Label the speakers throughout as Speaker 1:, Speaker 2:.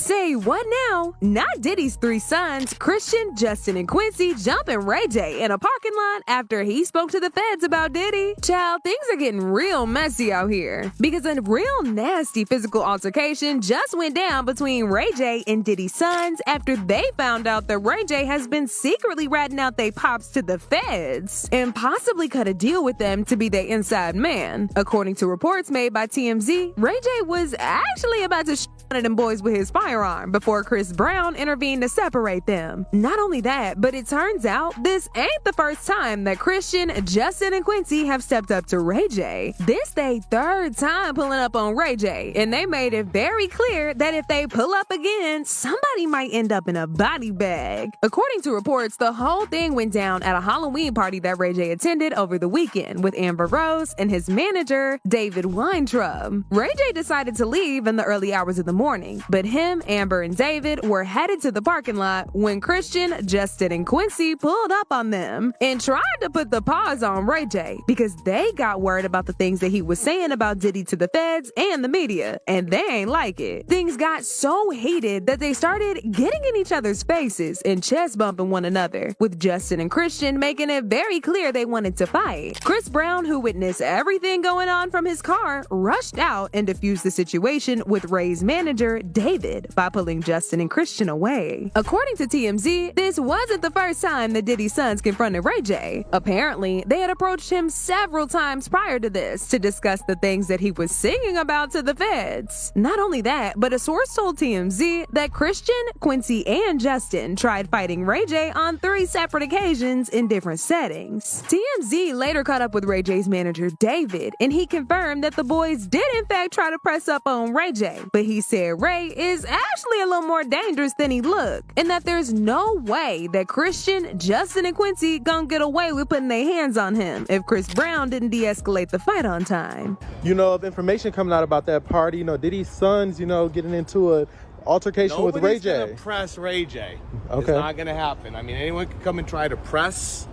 Speaker 1: Say what now? Not Diddy's three sons, Christian, Justin, and Quincy, jumping Ray J in a parking lot after he spoke to the feds about Diddy. Child, things are getting real messy out here because a real nasty physical altercation just went down between Ray J and Diddy's sons after they found out that Ray J has been secretly ratting out they pops to the feds and possibly cut a deal with them to be their inside man. According to reports made by TMZ, Ray J was actually about to one of them boys with his firearm before Chris Brown intervened to separate them. Not only that, but it turns out this ain't the first time that Christian, Justin, and Quincy have stepped up to Ray J. This they third time pulling up on Ray J, and they made it very clear that if they pull up again, somebody might end up in a body bag. According to reports, the whole thing went down at a Halloween party that Ray J attended over the weekend with Amber Rose and his manager, David Weintraub. Ray J decided to leave in the early hours of the morning, but him, Amber, and David were headed to the parking lot when Christian, Justin, and Quincy pulled up on them and tried to put the pause on Ray J because they got worried about the things that he was saying about Diddy to the feds and the media, and they ain't like it. Things got so heated that they started getting in each other's faces and chest bumping one another, with Justin and Christian making it very clear they wanted to fight. Chris Brown, who witnessed everything going on from his car, rushed out and diffused the situation with Ray's manager, David, by pulling Justin and Christian away. According to TMZ, this wasn't the first time that Diddy's sons confronted Ray J. Apparently, they had approached him several times prior to this to discuss the things that he was singing about to the feds. Not only that, but a source told TMZ that Christian, Quincy, and Justin tried fighting Ray J on 3 separate occasions in different settings. TMZ later caught up with Ray J's manager, David, and he confirmed that the boys did in fact try to press up on Ray J, but he said Ray is actually a little more dangerous than he looked, and that there's no way that Christian, Justin, and Quincy gonna get away with putting their hands on him if Chris Brown didn't de-escalate the fight on time.
Speaker 2: Of information coming out about that party, Diddy's sons, getting into a altercation with Ray J.
Speaker 3: Nobody's gonna press Ray J.
Speaker 2: Okay.
Speaker 3: It's not gonna happen. I mean, anyone can come and try to press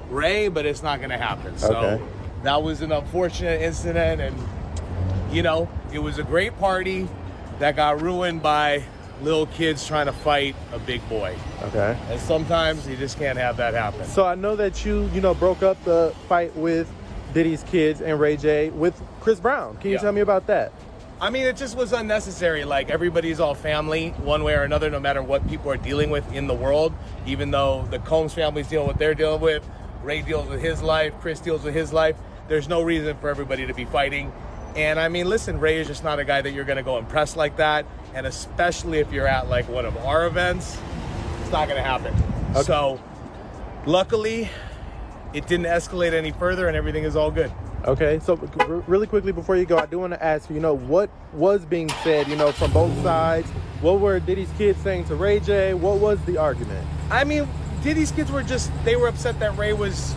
Speaker 3: Ray, but it's not gonna happen. So that was an unfortunate incident, and it was a great party that got ruined by little kids trying to fight a big boy.
Speaker 2: Okay.
Speaker 3: And sometimes you just can't have that happen.
Speaker 2: So I know that you broke up the fight with Diddy's kids and Ray J with Chris Brown. Can you tell me about that?
Speaker 3: I mean, it just was unnecessary. Like, everybody's all family, one way or another, no matter what people are dealing with in the world. Even though the Combs family's dealing with what they're dealing with, Ray deals with his life, Chris deals with his life. There's no reason for everybody to be fighting. And I mean, listen, Ray is just not a guy that you're going to go impress like that. And especially if you're at like one of our events, it's not going to happen. Okay. So luckily, it didn't escalate any further and everything is all good.
Speaker 2: Okay, so really quickly before you go, I do want to ask you, what was being said, from both sides? What were Diddy's kids saying to Ray J? What was the argument?
Speaker 3: I mean, Diddy's kids they were upset that Ray was,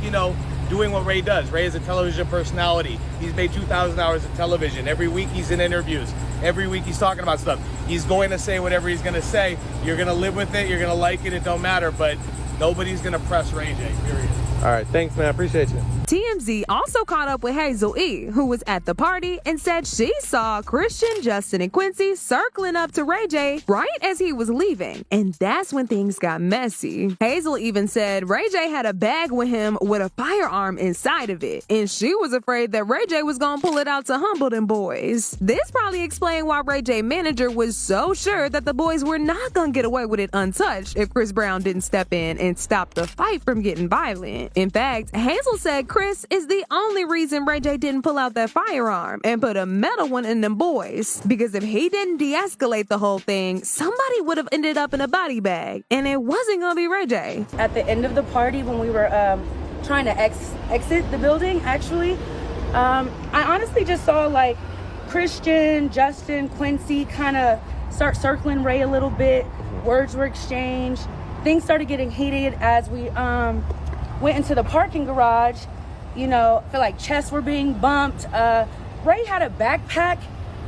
Speaker 3: doing what Ray does. Ray is a television personality. He's made 2,000 hours of television. Every week he's in interviews. Every week he's talking about stuff. He's going to say whatever he's going to say. You're going to live with it. You're going to like it. It don't matter. But nobody's going to press Ray J, period.
Speaker 2: All right. Thanks, man. I appreciate you.
Speaker 1: TMZ also caught up with Hazel E., who was at the party and said she saw Christian, Justin, and Quincy circling up to Ray J right as he was leaving. And that's when things got messy. Hazel even said Ray J had a bag with him with a firearm inside of it, and she was afraid that Ray J was gonna pull it out to humble them boys. This probably explained why Ray J manager was so sure that the boys were not gonna get away with it untouched if Chris Brown didn't step in and stop the fight from getting violent. In fact, Hazel said Chris is the only reason Ray J didn't pull out that firearm and put a metal one in them boys, because if he didn't de-escalate the whole thing, somebody would have ended up in a body bag, and it wasn't gonna be Ray J.
Speaker 4: At the end of the party, when we were trying to exit the building, actually, I honestly just saw like Christian, Justin, Quincy kind of start circling Ray a little bit. Words were exchanged. Things started getting heated as we went into the parking garage. I feel like chests were being bumped. Ray had a backpack,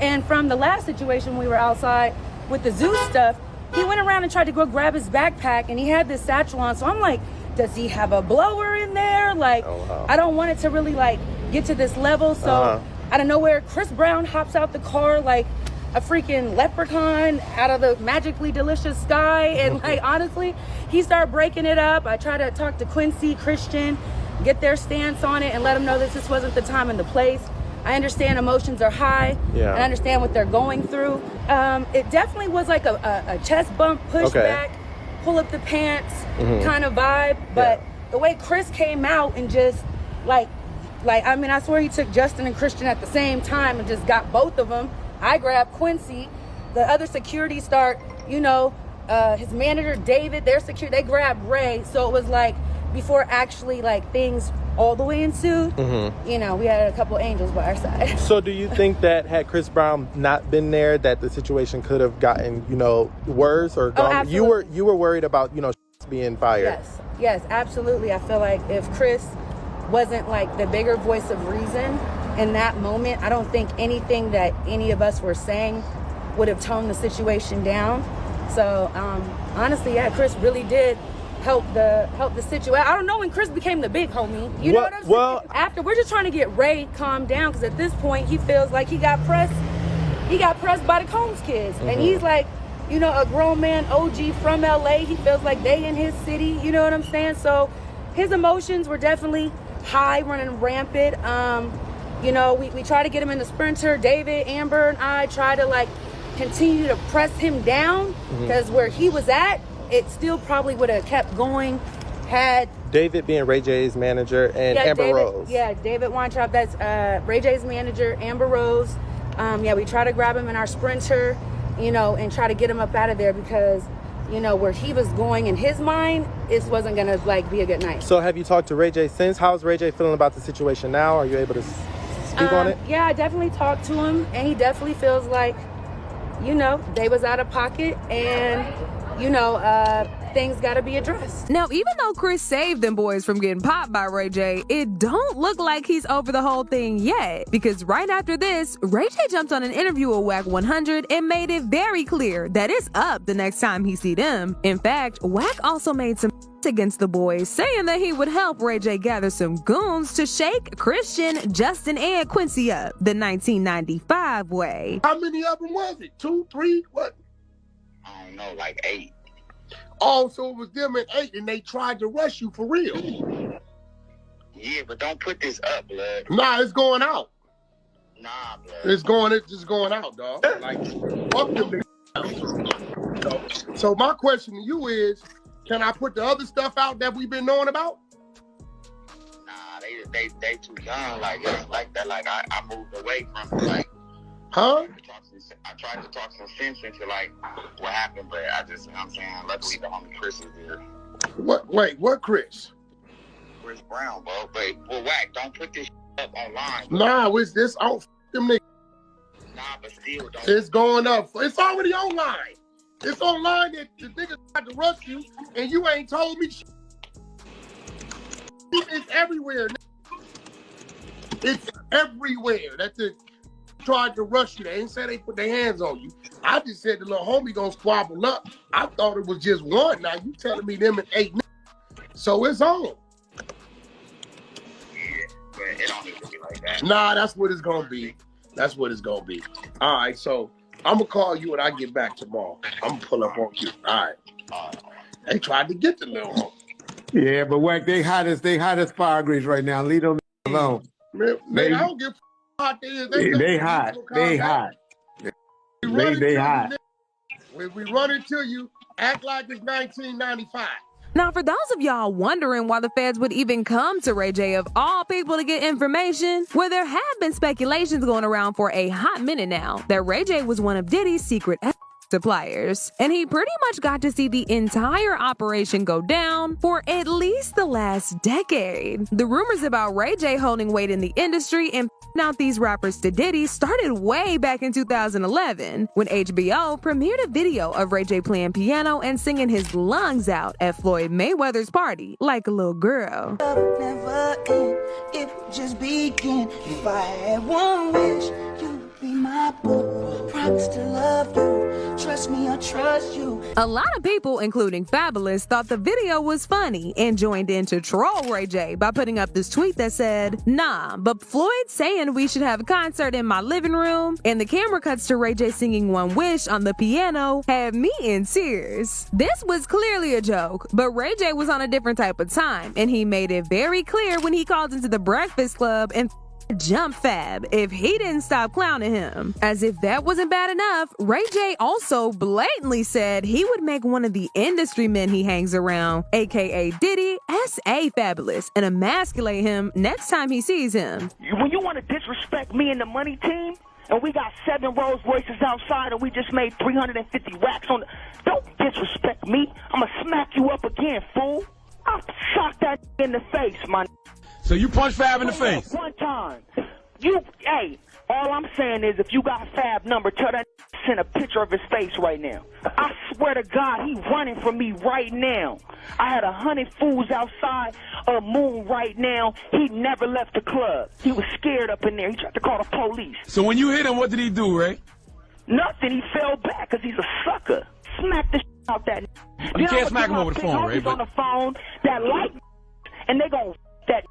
Speaker 4: and from the last situation we were outside with the zoo stuff, he went around and tried to go grab his backpack, and he had this satchel on. So I'm like, does he have a blower in there? Like, I don't want it to really like get to this level. So out of nowhere, Chris Brown hops out the car like a freaking leprechaun out of the magically delicious sky. And like, honestly, he started breaking it up. I tried to talk to Quincy, Christian, get their stance on it and let them know that this wasn't the time and the place. I understand emotions are high, and I understand what they're going through. It definitely was like a chest bump, pushback, pull up the pants kind of vibe. But the way Chris came out and just like, I mean, I swear he took Justin and Christian at the same time and just got both of them. I grabbed Quincy. The other security start, you know, his manager, David, their security, they grabbed Ray. So it was like, before actually like things all the way ensued, you know, we had a couple angels by our side.
Speaker 2: So do you think that had Chris Brown not been there, that the situation could have gotten, you know, worse or gone?
Speaker 4: Absolutely.
Speaker 2: You were worried about, you know, being fired.
Speaker 4: Yes, absolutely. I feel like if Chris wasn't like the bigger voice of reason in that moment, I don't think anything that any of us were saying would have toned the situation down. So honestly, yeah, Chris really did help the situation. I don't know when Chris became the big homie. You know what I'm saying?
Speaker 2: Well,
Speaker 4: after, we're just trying to get Ray calmed down, because at this point he feels like he got pressed by the Combs kids. And he's like, you know, a grown man, OG from LA. He feels like they in his city, you know what I'm saying? So his emotions were definitely high, running rampant. You know, we try to get him in the sprinter. David, Amber, and I try to like continue to press him down, because where he was at, it still probably would have kept going had
Speaker 2: David being Ray J's manager and Amber Rose.
Speaker 4: Yeah, David Weintraub, that's Ray J's manager, Amber Rose. We try to grab him in our sprinter, you know, and try to get him up out of there, because, you know, where he was going in his mind, it wasn't gonna like be a good night.
Speaker 2: So have you talked to Ray J since? How's Ray J feeling about the situation now? Are you able to speak on it?
Speaker 4: Yeah, I definitely talked to him, and he definitely feels like, you know, they was out of pocket, and you know, things gotta be addressed.
Speaker 1: Now, even though Chris saved them boys from getting popped by Ray J, it don't look like he's over the whole thing yet. Because right after this, Ray J jumped on an interview with Wack 100 and made it very clear that it's up the next time he see them. In fact, Wack also made some against the boys, saying that he would help Ray J gather some goons to shake Christian, Justin, and Quincy up the 1995 way.
Speaker 5: How many of them was it? 2, 3, what?
Speaker 6: I don't know, like 8.
Speaker 5: Oh, so it was them at 8, and they tried to rush you for real.
Speaker 6: Yeah, but don't put this up, blood.
Speaker 5: Nah, it's going out.
Speaker 6: Nah, blood.
Speaker 5: It's just going out, dog. Like, fuck them niggas. So my question to you is, can I put the other stuff out that we've been knowing about?
Speaker 6: Nah, they too young, like that. Like I moved away from it, like.
Speaker 5: Huh?
Speaker 6: I tried to talk some sense into like what happened, but I just, you know what I'm saying, luckily the homie Chris is there.
Speaker 5: What? Wait, what Chris?
Speaker 6: Chris Brown, bro. But well, Wack, don't put this up online. Bro.
Speaker 5: Nah, it's this. Oh, them niggas.
Speaker 6: Nah, but still, don't.
Speaker 5: It's going up. It's already online. It's online that the niggas tried to rush you, and you ain't told me shit. It's everywhere. It's everywhere. That's it. Tried to rush you. They ain't say they put their hands on you. I just said the little homie gonna squabble up. I thought it was just one. Now you telling me them and 8 niggas. So it's on.
Speaker 6: Yeah, but it don't need to be like that.
Speaker 5: Nah, that's what it's gonna be. That's what it's gonna be. All right, so I'm gonna call you when I get back tomorrow. I'm gonna pull up on you. All right. They tried to get the little homie.
Speaker 7: Yeah, but Wack, they hot as fire grease right now. Leave them alone.
Speaker 5: Man, I don't give hot they is.
Speaker 7: They hot. They hot. They hot.
Speaker 5: When we run into you, act like it's 1995.
Speaker 1: Now, for those of y'all wondering why the feds would even come to Ray J of all people to get information, well, there have been speculations going around for a hot minute now that Ray J was one of Diddy's secret suppliers, and he pretty much got to see the entire operation go down for at least the last decade. The rumors about Ray J holding weight in the industry and out these rappers to Diddy started way back in 2011 when HBO premiered a video of Ray J playing piano and singing his lungs out at Floyd Mayweather's party like a little girl.
Speaker 8: Never end, it would just begin. If I had one wish, you'd be my boo. Promise to love you, trust me, I trust you.
Speaker 1: A lot of people, including Fabulous, thought the video was funny and joined in to troll Ray J by putting up this tweet that said, "Nah, but Floyd saying we should have a concert in my living room," and the camera cuts to Ray J singing One Wish on the piano, had me in tears. This was clearly a joke, but Ray J was on a different type of time, and he made it very clear when he called into the Breakfast Club and jump Fab if he didn't stop clowning him. As if that wasn't bad enough, Ray J also blatantly said he would make one of the industry men he hangs around, aka Diddy, S.A. Fabulous, and emasculate him next time he sees him.
Speaker 9: When you want to disrespect me and the money team, and we got 7 Rolls Royces outside and we just made 350 racks on the... Don't disrespect me. I'ma smack you up again, fool. I'll sock that in the face, man.
Speaker 10: So you punch Fab in the face?
Speaker 9: One time. Hey, all I'm saying is if you got Fab number, tell that send a picture of his face right now. I swear to God, he running from me right now. I had 100 fools outside of Moon right now. He never left the club. He was scared up in there. He tried to call the police.
Speaker 10: So when you hit him, what did he do, Ray?
Speaker 9: Nothing. He fell back because he's a sucker. Smack the out that.
Speaker 10: You can't smack him over the phone, Ray.
Speaker 9: On the phone, that light, and they gonna that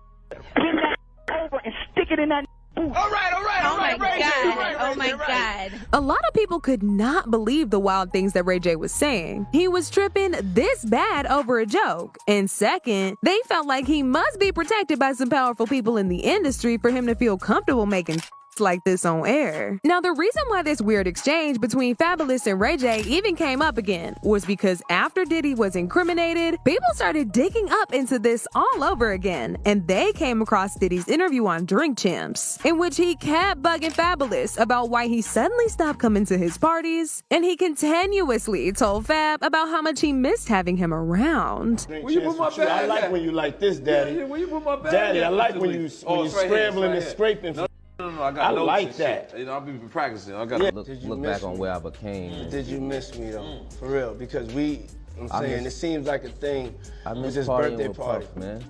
Speaker 9: bend that over and stick it in that.
Speaker 10: All right.
Speaker 11: Oh my God. Oh my God.
Speaker 1: A lot of people could not believe the wild things that Ray J was saying. He was tripping this bad over a joke. And second, they felt like he must be protected by some powerful people in the industry for him to feel comfortable making like this on air. Now, the reason why this weird exchange between Fabulous and Ray J even came up again was because after Diddy was incriminated, people started digging up into this all over again, and they came across Diddy's interview on Drink Champs, in which he kept bugging Fabulous about why he suddenly stopped coming to his parties, and he continuously told Fab about how much he missed having him around.
Speaker 12: Where you put my bag? I like when you like this, Daddy.
Speaker 10: Yeah, where you put my bag?
Speaker 12: Daddy, I like when you scrambling and scraping.
Speaker 13: No, I got
Speaker 12: like that.
Speaker 13: You know, I've been practicing. I got to
Speaker 14: look back on where I became.
Speaker 12: Did you miss me though? For real, because it seems like a thing.
Speaker 14: I miss
Speaker 12: this
Speaker 14: partying
Speaker 12: birthday
Speaker 14: with
Speaker 12: party,
Speaker 14: Puff, man.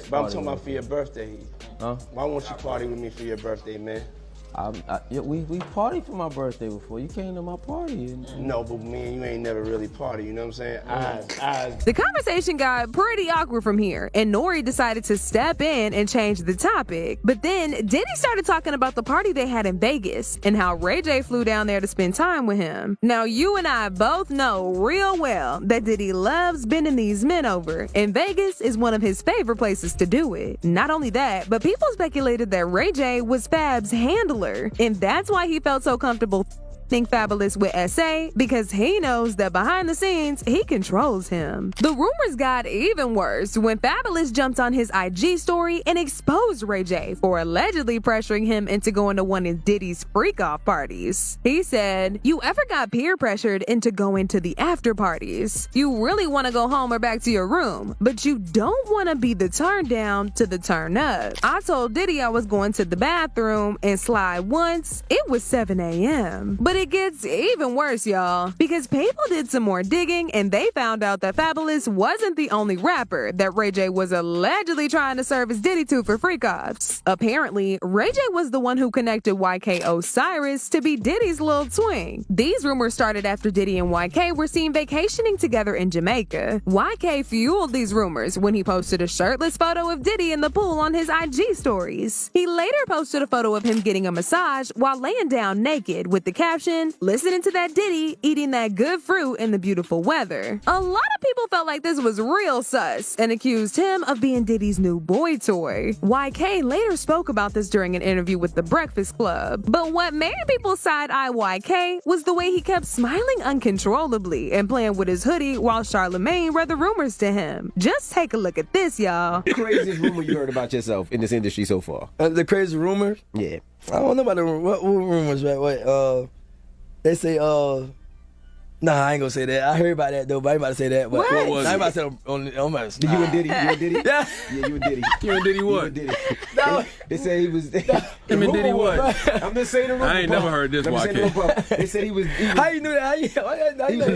Speaker 12: But I'm talking about for your birthday.
Speaker 14: Huh?
Speaker 12: Why won't you party with me for your birthday, man?
Speaker 14: We partied for my birthday before. You came to my party.
Speaker 12: No, but me and you ain't never really party, you know what I'm saying?
Speaker 1: The conversation got pretty awkward from here, and Nori decided to step in and change the topic. But then Diddy started talking about the party they had in Vegas and how Ray J flew down there to spend time with him. Now, you and I both know real well that Diddy loves bending these men over, and Vegas is one of his favorite places to do it. Not only that, but people speculated that Ray J was Fab's handler, and that's why he felt so comfortable Fabulous with S.A. because he knows that behind the scenes, he controls him. The rumors got even worse when Fabulous jumped on his IG story and exposed Ray J for allegedly pressuring him into going to one of Diddy's freak-off parties. He said, "You ever got peer pressured into going to the after parties? You really want to go home or back to your room, but you don't want to be the turn down to the turn up. I told Diddy I was going to the bathroom and slide once. It was 7 a.m. But it gets even worse, y'all, because people did some more digging and they found out that Fabulous wasn't the only rapper that Ray J was allegedly trying to serve as Diddy to for freak-offs. Apparently, Ray J was the one who connected YK Osiris to be Diddy's little twin. These rumors started after Diddy and YK were seen vacationing together in Jamaica. YK fueled these rumors when he posted a shirtless photo of Diddy in the pool on his IG stories. He later posted a photo of him getting a massage while laying down naked with the caption, "Listening to that Diddy, eating that good fruit in the beautiful weather." A lot of people felt like this was real sus and accused him of being Diddy's new boy toy. YK later spoke about this during an interview with The Breakfast Club. But what made people side-eye YK was the way he kept smiling uncontrollably and playing with his hoodie while Charlamagne read the rumors to him. Just take a look at this, y'all.
Speaker 14: Craziest rumor you heard about yourself in this industry so far?
Speaker 15: The crazy rumors?
Speaker 14: Yeah.
Speaker 15: I don't know about the what rumors, right? Wait, they say, nah, I ain't gonna say that. I heard about that though, but I ain't about to say that. But
Speaker 14: What was
Speaker 15: I ain't
Speaker 14: it?
Speaker 15: about to say on my.
Speaker 14: You and Diddy? You and Diddy?
Speaker 15: Yeah.
Speaker 14: Yeah, you and Diddy.
Speaker 10: You and Diddy what?
Speaker 14: You and Diddy.
Speaker 15: No.
Speaker 14: They said he was.
Speaker 10: Him and Diddy what?
Speaker 14: I'm just saying the rumor.
Speaker 10: I ain't never heard this,
Speaker 14: They said he was.
Speaker 15: How you knew that? How you